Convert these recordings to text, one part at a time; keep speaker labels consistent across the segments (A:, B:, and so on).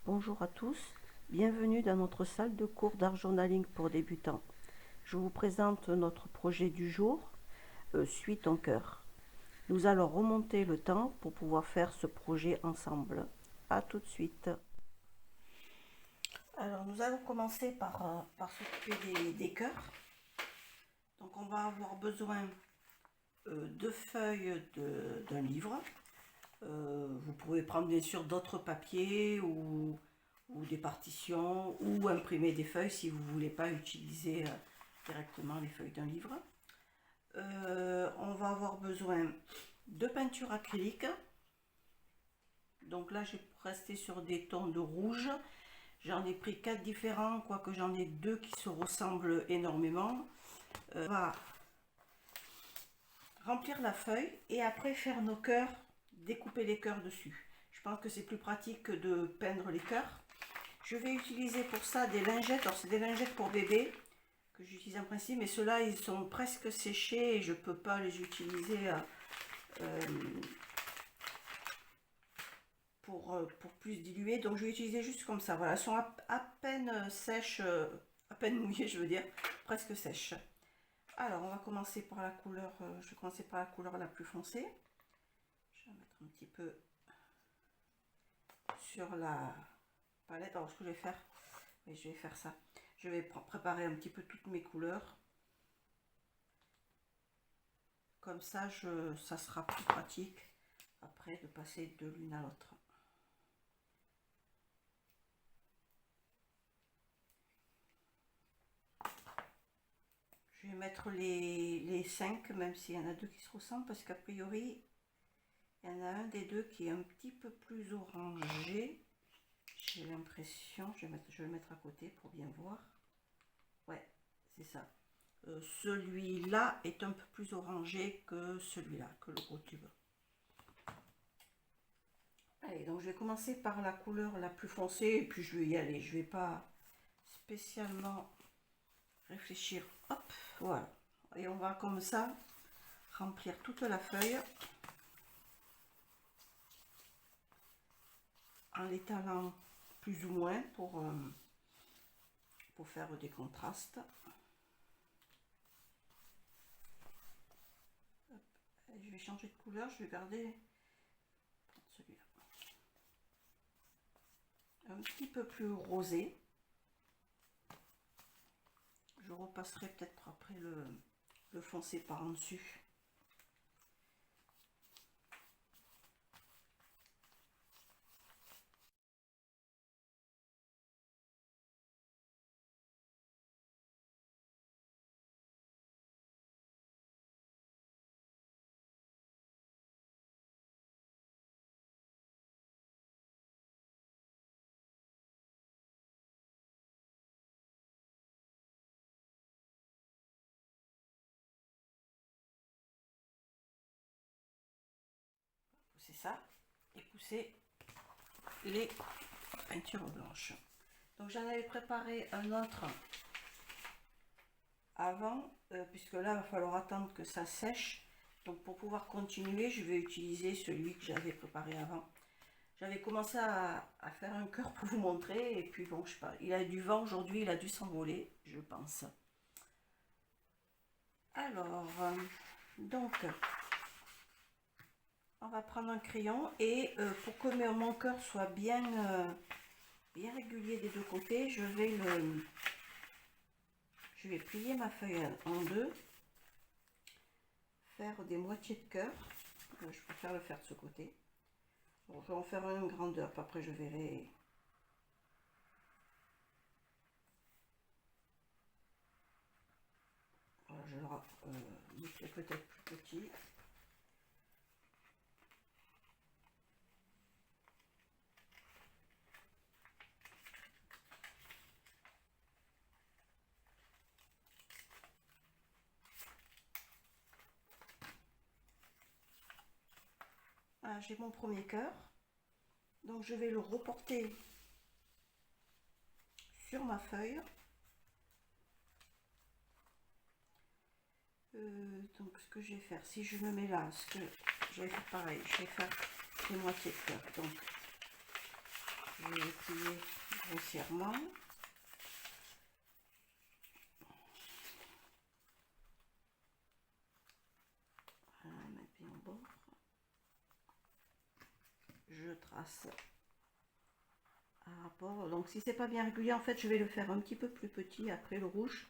A: Bonjour à tous, bienvenue dans notre salle de cours d'art journaling pour débutants. Je vous présente notre projet du jour, Suis ton cœur. Nous allons remonter le temps pour pouvoir faire ce projet ensemble. A tout de suite. Alors nous allons commencer par s'occuper des cœurs. Donc on va avoir besoin de feuilles d'un livre. Vous pouvez prendre bien sûr d'autres papiers ou des partitions ou imprimer des feuilles si vous ne voulez pas utiliser directement les feuilles d'un livre. On va avoir besoin de peinture acrylique. Donc là, j'ai resté sur des tons de rouge. J'en ai pris 4 différents, quoique j'en ai 2 qui se ressemblent énormément. On va remplir la feuille et après faire nos cœurs, découper les cœurs dessus. Je pense que c'est plus pratique que de peindre les cœurs. Je vais utiliser pour ça des lingettes. Alors c'est des lingettes pour bébé que j'utilise en principe, mais ceux-là ils sont presque séchés et je ne peux pas les utiliser pour plus diluer. Donc je vais utiliser juste comme ça. Voilà, elles sont à peine sèches, à peine mouillées, je veux dire, presque sèches. Alors on va commencer par la couleur, je vais commencer par la couleur la plus foncée. Je vais mettre un petit peu sur la palette. Alors ce que je vais faire, je vais faire ça. Je vais préparer un petit peu toutes mes couleurs. Comme ça, ça sera plus pratique après de passer de l'une à l'autre. Je vais mettre les 5, même s'il y en a 2 qui se ressemblent, parce qu'a priori, il y en a un des 2 qui est un petit peu plus orangé. J'ai l'impression, je vais le mettre à côté pour bien voir. Ouais, c'est ça. Celui-là est un peu plus orangé que celui-là, que le gros tube. Allez, donc je vais commencer par la couleur la plus foncée et puis je vais y aller. Je vais pas spécialement réfléchir. Hop, voilà. Et on va comme ça remplir toute la feuille en l'étalant plus ou moins pour faire des contrastes. Hop. Je vais changer de couleur, je vais garder celui-là. Un petit peu plus rosé. Je repasserai peut-être après le foncé par en dessus. Pousser ça et pousser les peintures blanches. Donc j'en avais préparé un autre avant, puisque là il va falloir attendre que ça sèche. Donc pour pouvoir continuer, je vais utiliser celui que j'avais préparé avant. J'avais commencé à faire un cœur pour vous montrer, et puis bon, je sais pas, il a du vent aujourd'hui, il a dû s'envoler, je pense. Alors, donc, on va prendre un crayon, et pour que mon cœur soit bien régulier des deux côtés, je vais plier ma feuille en deux, faire des moitiés de cœur. Je préfère le faire de ce côté. Bon, je vais en faire une grandeur, après je verrai. Voilà, je le fais peut-être plus petit. Voilà, j'ai mon premier cœur. Donc je vais le reporter sur ma feuille. Donc ce que je vais faire, si je me mets là, ce que je vais faire pareil, je vais faire des moitiés de cœur. Donc je je vais plier grossièrement. Voilà, mettre bien au bord. Je trace un rapport. Donc si c'est pas bien régulier, en fait, je vais le faire un petit peu plus petit après le rouge.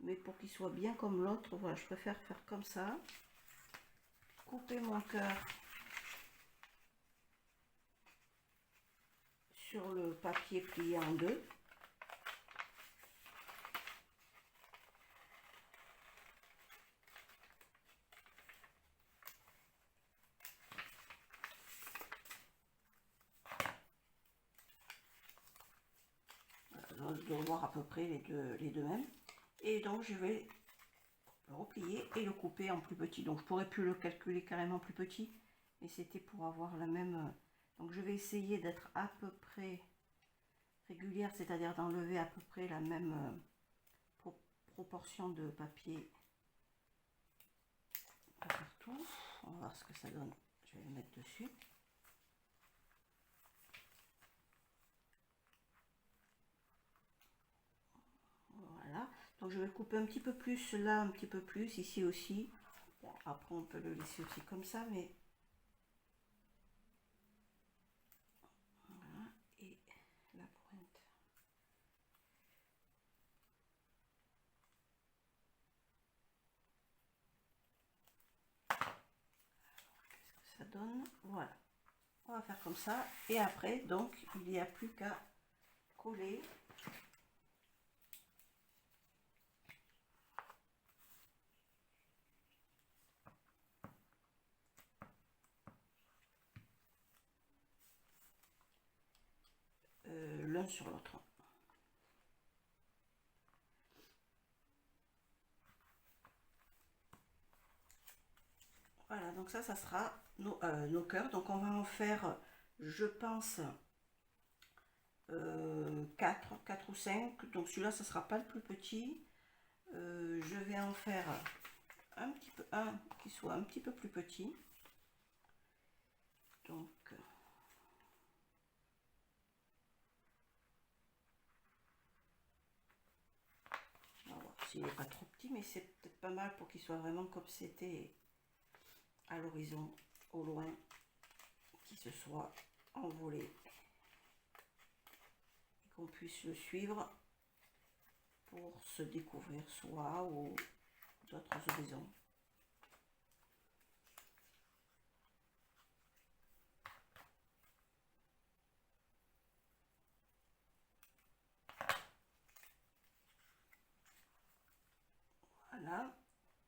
A: Mais pour qu'il soit bien comme l'autre, voilà, je préfère faire comme ça. Couper mon cœur sur le papier plié en deux. Voilà, je dois voir à peu près les deux mêmes. Et donc je vais le replier et le couper en plus petit. Donc je pourrais plus le calculer carrément plus petit, mais c'était pour avoir la même. Donc je vais essayer d'être à peu près régulière, c'est-à-dire d'enlever à peu près la même proportion de papier partout. On va voir ce que ça donne. Je vais le mettre dessus. Voilà. Donc je vais le couper un petit peu plus là, un petit peu plus ici aussi. Bon, après on peut le laisser aussi comme ça, mais voilà. Et la pointe. Qu'est-ce que ça donne? Voilà. On va faire comme ça. Et après, donc, il n'y a plus qu'à coller. L'un sur l'autre. Voilà, donc ça sera nos cœurs. Donc on va en faire, je pense, 4 ou 5. Donc celui-là, ça sera pas le plus petit. Je vais en faire un petit peu, un qui soit un petit peu plus petit. Donc on va voir s'il n'est pas trop petit, mais c'est peut-être pas mal pour qu'il soit vraiment comme c'était à l'horizon, au loin, qu'il se soit envolé et qu'on puisse le suivre pour se découvrir soi ou d'autres horizons. Voilà,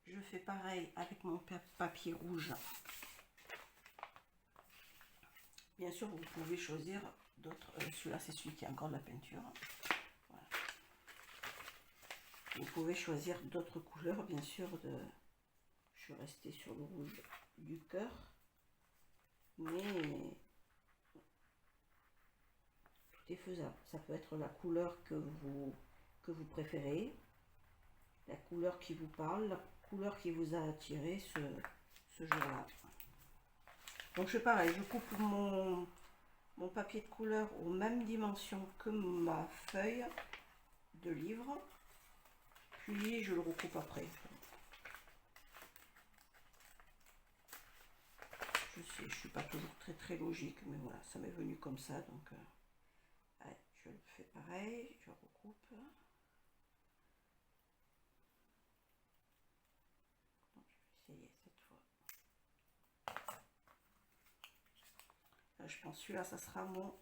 A: je fais pareil avec mon papier rouge. Bien sûr, vous pouvez choisir d'autres. Celui-là, c'est celui qui a encore de la peinture. Voilà. Vous pouvez choisir d'autres couleurs, bien sûr. Je suis restée sur le rouge du cœur, mais tout est faisable. Ça peut être la couleur que vous préférez, la couleur qui vous parle, la couleur qui vous a attiré ce jour-là. Donc je fais pareil, je coupe mon papier de couleur aux mêmes dimensions que ma feuille de livre, puis je le recoupe après. Je sais, je suis pas toujours très logique, mais voilà, ça m'est venu comme ça, donc allez, je le fais pareil, je recoupe. Donc, je vais essayer cette fois. Là, je pense celui-là, ça sera mon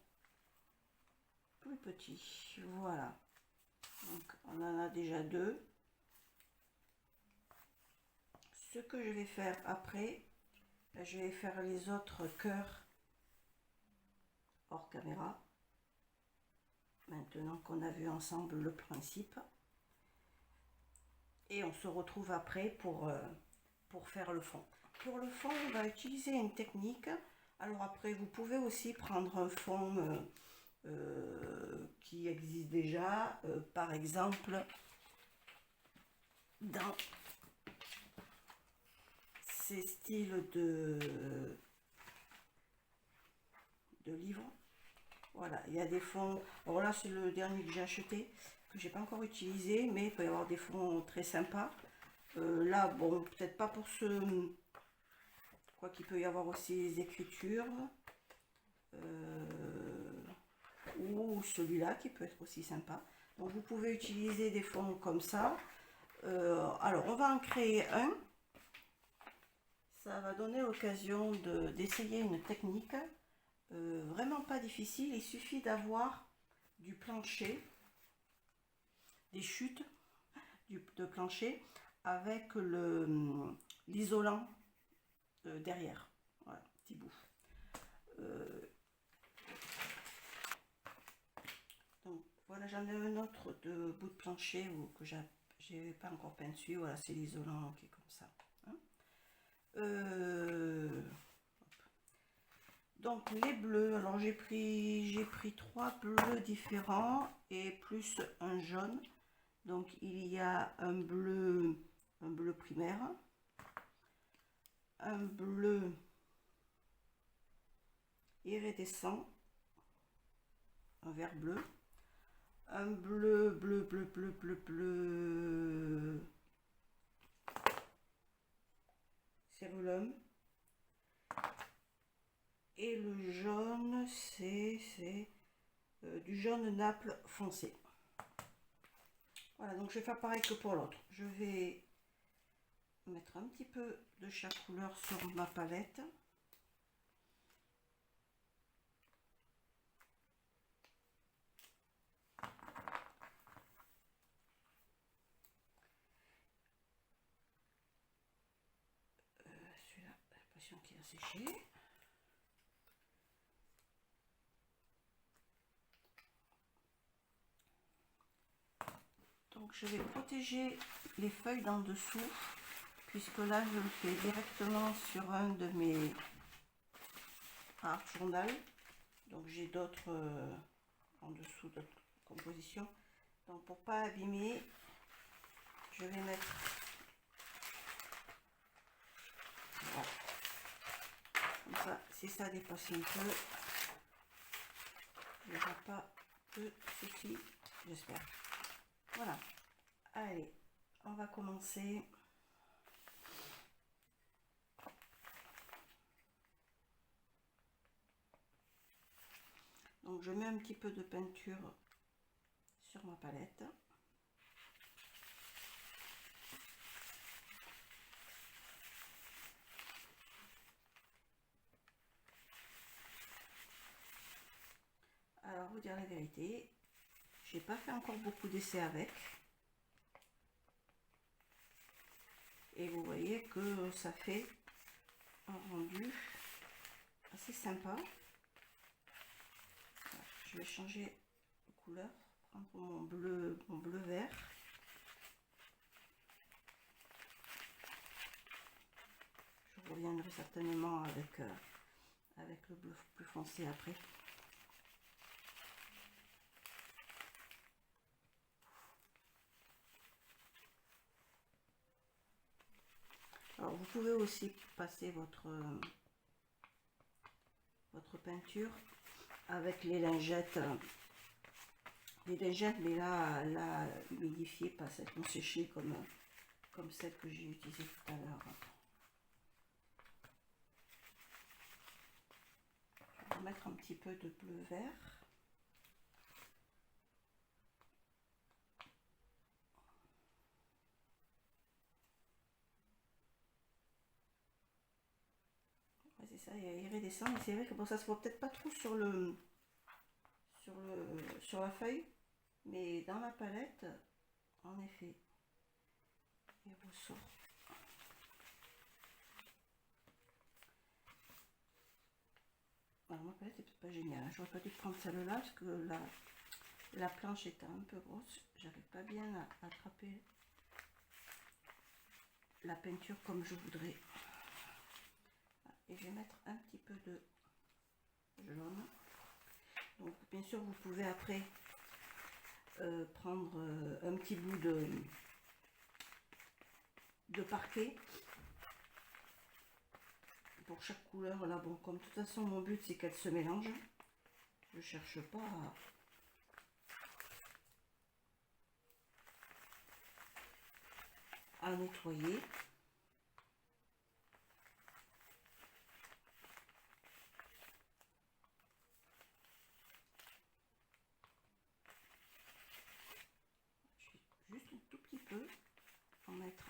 A: plus petit. Voilà. Donc on en a déjà deux. Ce que je vais faire après, je vais faire les autres cœurs hors caméra. Maintenant qu'on a vu ensemble le principe. Et on se retrouve après pour faire le fond. Pour le fond, on va utiliser une technique. Alors après, vous pouvez aussi prendre un fond qui existe déjà. Par exemple, dans ces styles de livres. Voilà, il y a des fonds. Alors là, c'est le dernier que j'ai acheté, que j'ai pas encore utilisé, mais il peut y avoir des fonds très sympas. Là, bon, peut-être pas pour ce. Quoi qu'il peut y avoir aussi les écritures. Ou celui-là qui peut être aussi sympa. Donc vous pouvez utiliser des fonds comme ça. Alors on va en créer un. Ça va donner l'occasion d'essayer une technique vraiment pas difficile. Il suffit d'avoir du plancher, des chutes de plancher avec l'isolant derrière. Voilà, petit bout. Donc voilà, j'en ai un autre de bout de plancher que j'ai pas encore peint dessus. Voilà, c'est l'isolant qui est comme ça. Hein. Donc les bleus, alors j'ai pris 3 bleus différents et plus un jaune. Donc il y a un bleu primaire, un bleu iridescent, un vert bleu, un bleu cérulum, et le jaune c'est du jaune Naples foncé. Voilà, donc je vais faire pareil que pour l'autre. Je vais mettre un petit peu de chaque couleur sur ma palette. Celui-là, j'ai l'impression qu'il a séché. Donc je vais protéger les feuilles d'en dessous, puisque là je le fais directement sur un de mes art journal. Donc j'ai d'autres en dessous, d'autres compositions. Donc pour pas abîmer, je vais mettre voilà. Comme ça, si ça dépasse un peu, il n'y aura pas de soucis, j'espère. Voilà, allez, on va commencer. Donc je mets un petit peu de peinture sur ma palette. Alors vous dire la vérité, j'ai pas fait encore beaucoup d'essais avec. Et vous voyez que ça fait un rendu assez sympa. Voilà, je vais changer de couleur, prendre mon bleu vert. Je reviendrai certainement avec le bleu plus foncé après. Alors vous pouvez aussi passer votre peinture avec les lingettes, mais là humidifiées, pas celles qui ont séché comme celle que j'ai utilisée tout à l'heure. Je vais mettre un petit peu de bleu vert. Ouais, c'est ça, il redescend, mais c'est vrai que bon, ça se voit peut-être pas trop sur la feuille, mais dans la palette, en effet, il ressort. Alors ma palette est peut-être pas géniale, j'aurais pas dû prendre celle-là parce que la planche était un peu grosse, j'arrive pas bien à attraper la peinture comme je voudrais. Et je vais mettre un petit peu de jaune. Donc bien sûr vous pouvez après prendre un petit bout de parquet pour chaque couleur. Là bon, comme de toute façon mon but c'est qu'elle se mélange, Je cherche pas à nettoyer. Je vais juste un tout petit peu en mettre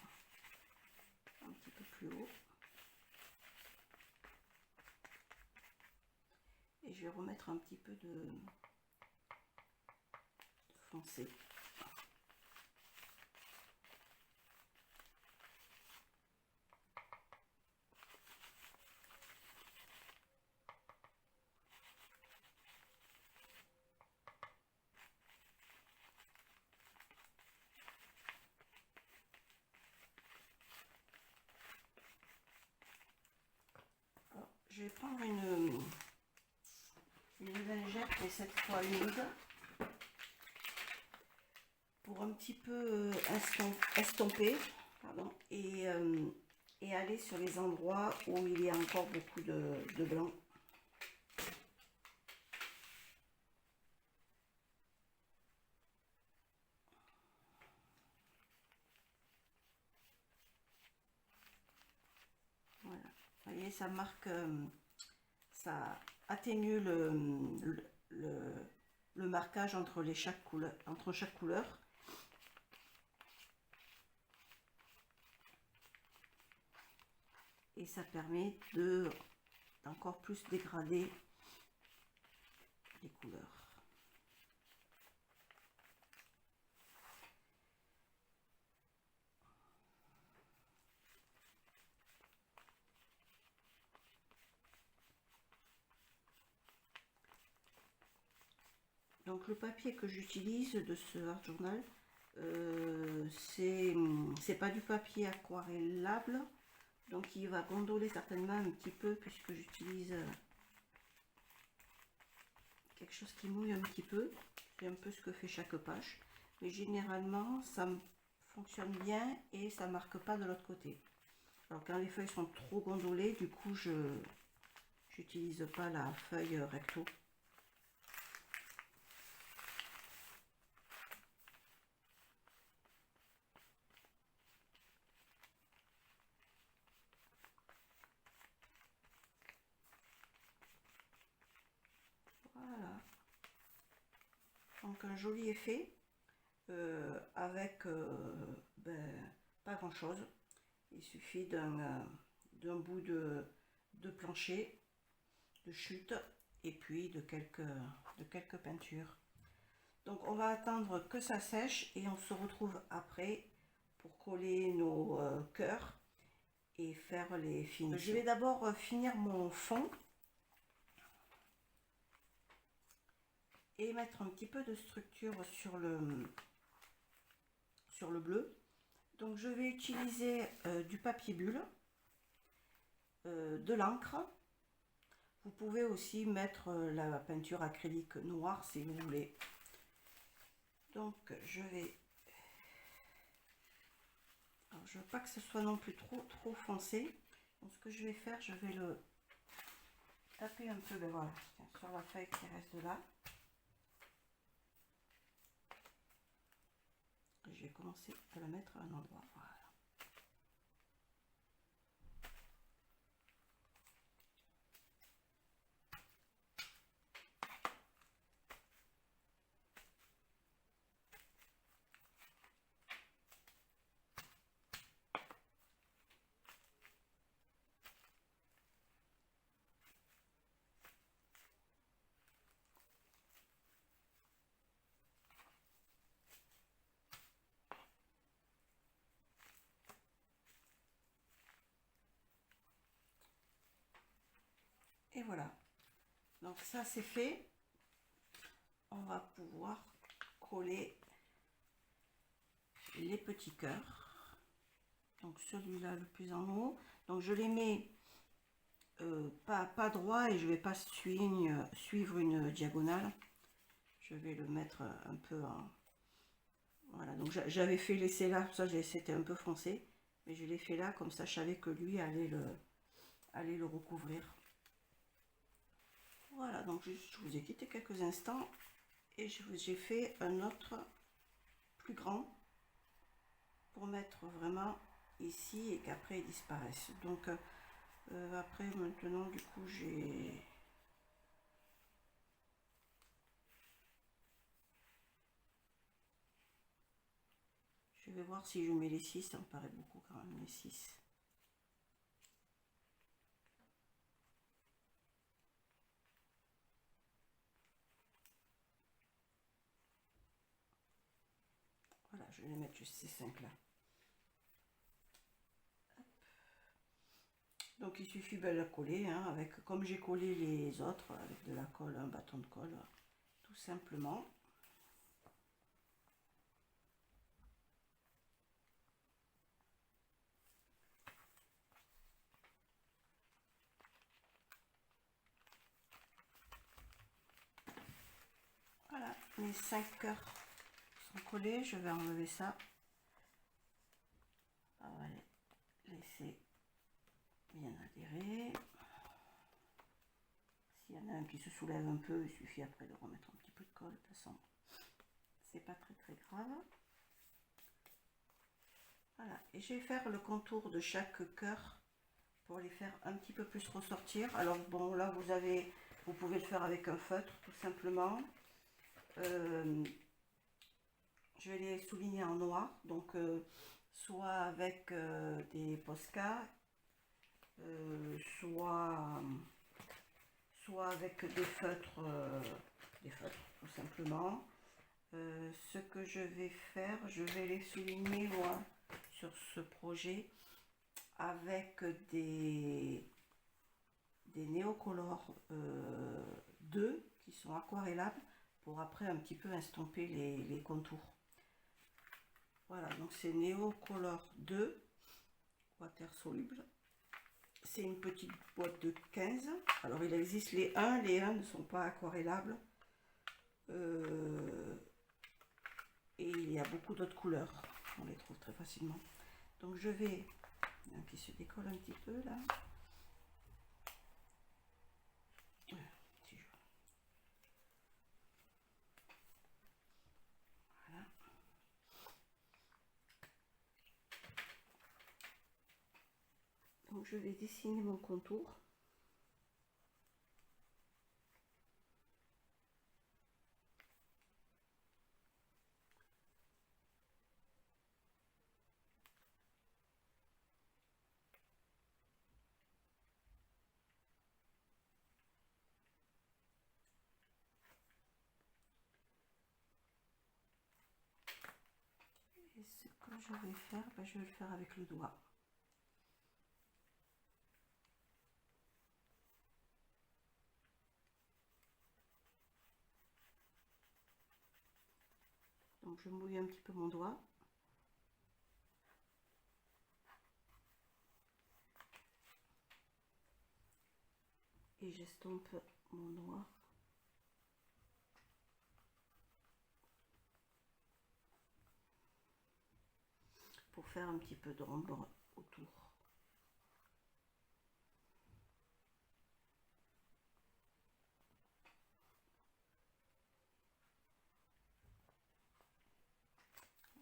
A: un petit peu plus haut. Et je vais remettre un petit peu de foncé. Alors, je vais prendre une lingette, mais cette fois humide, pour un petit peu estomper, pardon, et aller sur les endroits où il y a encore beaucoup de blanc. Voilà, vous voyez, ça marque, ça atténue le marquage entre chaque couleur. Et ça permet d'encore plus dégrader les couleurs. Donc le papier que j'utilise de ce art journal, c'est pas du papier aquarellable, donc il va gondoler certainement un petit peu puisque j'utilise quelque chose qui mouille un petit peu. C'est un peu ce que fait chaque page, mais généralement ça fonctionne bien et ça marque pas de l'autre côté. Alors quand les feuilles sont trop gondolées, du coup je n'utilise pas la feuille recto. Voilà. Donc un joli effet avec pas grand chose. Il suffit d'un bout de plancher, de chute et puis de quelques peintures. Donc on va attendre que ça sèche et on se retrouve après pour coller nos cœurs et faire les finitions. Je vais d'abord finir mon fond et mettre un petit peu de structure sur le bleu. Donc je vais utiliser du papier bulle, de l'encre. Vous pouvez aussi mettre la peinture acrylique noire si vous voulez. Donc je vais... Alors, je veux pas que ce soit non plus trop foncé. Donc ce que je vais faire, je vais le taper un peu, ben voilà, sur la feuille qui reste là. Et je vais commencer à la mettre à un endroit. Voilà. Et voilà, donc ça c'est fait. On va pouvoir coller les petits cœurs. Donc celui-là le plus en haut. Donc je les mets pas droit et je vais pas suivre une diagonale. Je vais le mettre un peu en... Voilà, donc j'avais fait laisser là, ça c'était un peu foncé. Mais je l'ai fait là, comme ça je savais que lui allait le recouvrir. Voilà, donc je vous ai quitté quelques instants et j'ai fait un autre plus grand pour mettre vraiment ici et qu'après il disparaisse. Donc après maintenant du coup je vais voir si je mets les 6, ça me paraît beaucoup quand même les 6. Voilà, je vais les mettre juste ces 5 là. Donc il suffit de la coller, hein, avec, comme j'ai collé les autres, avec de la colle, un bâton de colle, tout simplement. Voilà, les 5 cœurs sont collés, je vais enlever ça. On va les laisser bien adhérer. S'il y en a un qui se soulève un peu, il suffit après de remettre un petit peu de colle, de toute façon, c'est pas très grave. Voilà, et je vais faire le contour de chaque cœur pour les faire un petit peu plus ressortir. Alors bon, là vous pouvez le faire avec un feutre tout simplement. Je vais les souligner en noir, donc soit avec des Posca, soit avec des feutres tout simplement. Ce que je vais faire, je vais les souligner moi sur ce projet avec des Neocolor 2 qui sont aquarellables pour après un petit peu estomper les contours. Voilà, donc c'est Neocolor 2 water soluble. C'est une petite boîte de 15. Alors il existe les 1 ne sont pas aquarellables. Et il y a beaucoup d'autres couleurs, on les trouve très facilement. Donc je vais, il y en a qui se décolle un petit peu là. Voilà. Donc je vais dessiner mon contour. Et ce que je vais faire, je vais le faire avec le doigt. Donc je mouille un petit peu mon doigt. Et j'estompe mon noir. Pour faire un petit peu d'ombre autour.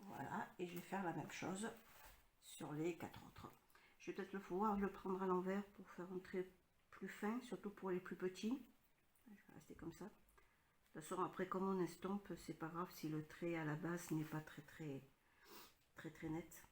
A: Voilà, et je vais faire la même chose sur les 4 autres. Je vais peut-être pouvoir le prendre à l'envers pour faire un trait plus fin, surtout pour les plus petits. Je vais rester comme ça. De toute façon, après, comme on estompe, c'est pas grave si le trait à la base n'est pas très net.